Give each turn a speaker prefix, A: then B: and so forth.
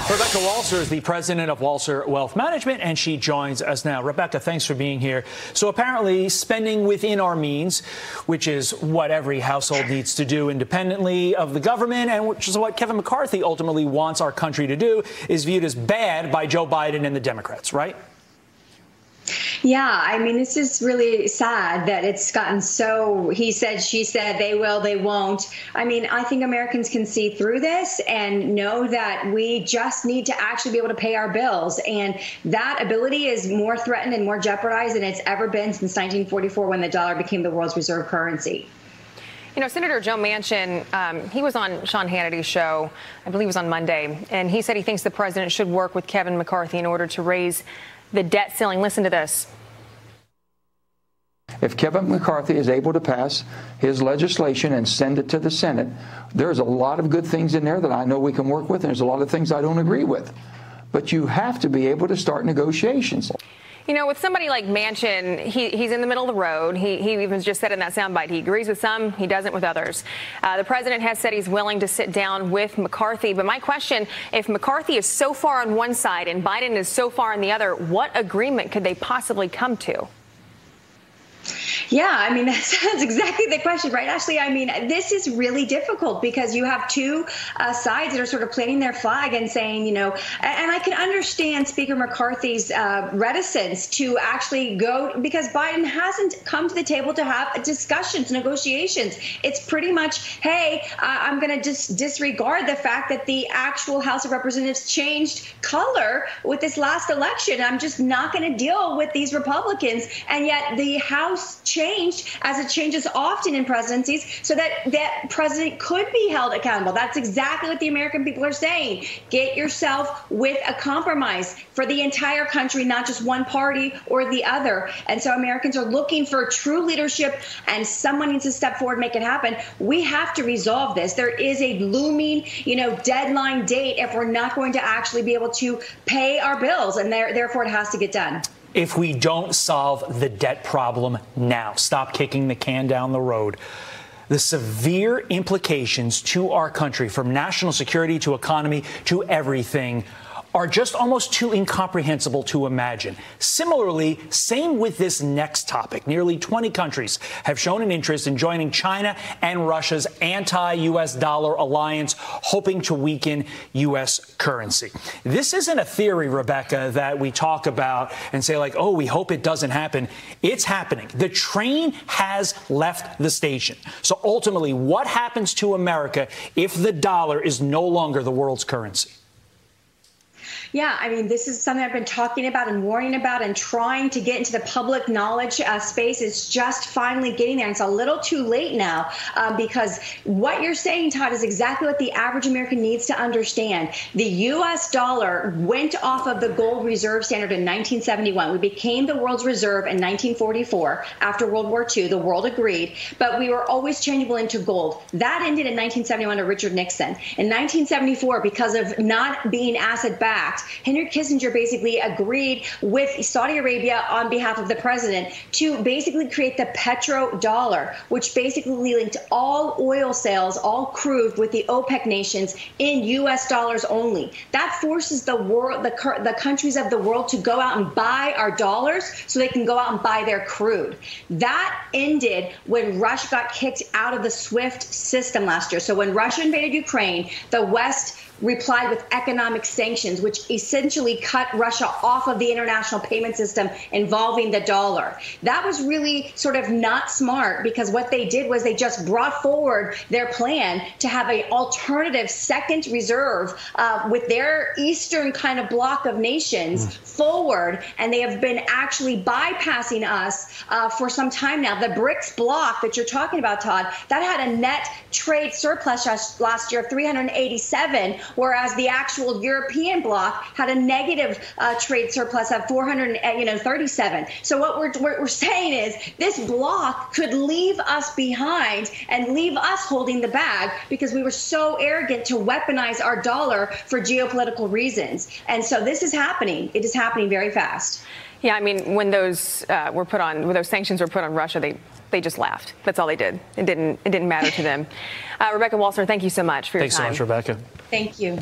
A: Rebecca Walser is the president of Walser Wealth Management, and she joins us now. Rebecca, thanks for being here. So apparently spending within our means, which is what every household needs to do independently of the government, and which is what Kevin McCarthy ultimately wants our country to do, is viewed as bad by Joe Biden and the Democrats, right?
B: Yeah, I mean, this is really sad that it's gotten so he said, she said, they will, they won't. I mean, I think Americans can see through this and know that we just need to actually be able to pay our bills. And that ability is more threatened and more jeopardized than it's ever been since 1944, when the dollar became the world's reserve currency.
C: You know, Senator Joe Manchin, he was on Sean Hannity's show, I believe it was on Monday, and he said he thinks the president should work with Kevin McCarthy in order to raise the debt ceiling. Listen to this.
D: If Kevin McCarthy is able to pass his legislation and send it to the Senate, there's a lot of good things in there that I know we can work with, and there's a lot of things I don't agree with. But you have to be able to start negotiations.
C: You know, with somebody like Manchin, he's in the middle of the road. He even just said in that soundbite, he agrees with some, he doesn't with others. The president has said he's willing to sit down with McCarthy. But my question, if McCarthy is so far on one side and Biden is so far on the other, what agreement could they possibly come to?
B: Yeah, I mean, that's exactly the question, right, Ashley? I mean, this is really difficult because you have two sides that are sort of planting their flag and saying, you know, and I can understand Speaker McCarthy's reticence to actually go, because Biden hasn't come to the table to have discussions, negotiations. It's pretty much, hey, I'm going to just disregard the fact that the actual House of Representatives changed color with this last election. I'm just not going to deal with these Republicans. And yet the House changed, as it changes often in presidencies, so that that president could be held accountable. That's exactly what the American people are saying. Get yourself with a compromise for the entire country, not just one party or the other. And so Americans are looking for true leadership, and someone needs to step forward and make it happen. We have to resolve this. There is a looming, deadline date if we're not going to actually be able to pay our bills, and therefore it has to get done.
A: If we don't solve the debt problem now, stop kicking the can down the road, the severe implications to our country, from national security to economy to everything, are just almost too incomprehensible to imagine. Similarly, same with this next topic. Nearly 20 countries have shown an interest in joining China and Russia's anti-U.S. dollar alliance, hoping to weaken U.S. currency. This isn't a theory, Rebecca, that we talk about and say like, oh, we hope it doesn't happen. It's happening. The train has left the station. So ultimately, what happens to America if the dollar is no longer the world's currency?
B: Yeah, I mean, this is something I've been talking about and warning about and trying to get into the public knowledge space. Is just finally getting there. It's a little too late now because what you're saying, Todd, is exactly what the average American needs to understand. The U.S. dollar went off of the gold reserve standard in 1971. We became the world's reserve in 1944. After World War II, the world agreed, but we were always changeable into gold. That ended in 1971 to Richard Nixon. In 1974, because of not being asset-backed, Henry Kissinger basically agreed with Saudi Arabia on behalf of the president to basically create the petrodollar, which basically linked all oil sales, all crude, with the OPEC nations in U.S. dollars only. That forces the world, the countries of the world, to go out and buy our dollars so they can go out and buy their crude. That ended when Russia got kicked out of the SWIFT system last year. So when Russia invaded Ukraine, the West replied with economic sanctions, which essentially cut Russia off of the international payment system involving the dollar. That was really sort of not smart, because what they did was they just brought forward their plan to have an alternative second reserve with their eastern kind of bloc of nations forward, and they have been actually bypassing us for some time now. The BRICS bloc that you're talking about, Todd, that had a net trade surplus last year of 387, whereas the actual European bloc had a negative trade surplus of 437. So what we're saying is this bloc could leave us behind and leave us holding the bag, because we were so arrogant to weaponize our dollar for geopolitical reasons. And so this is happening. It is happening very fast.
C: Yeah, I mean, when those when those sanctions were put on Russia, they just laughed. That's all they did. It didn't matter to them. Rebecca Walser, thank you so much for your time.
A: Thanks so much, Rebecca.
B: Thank you.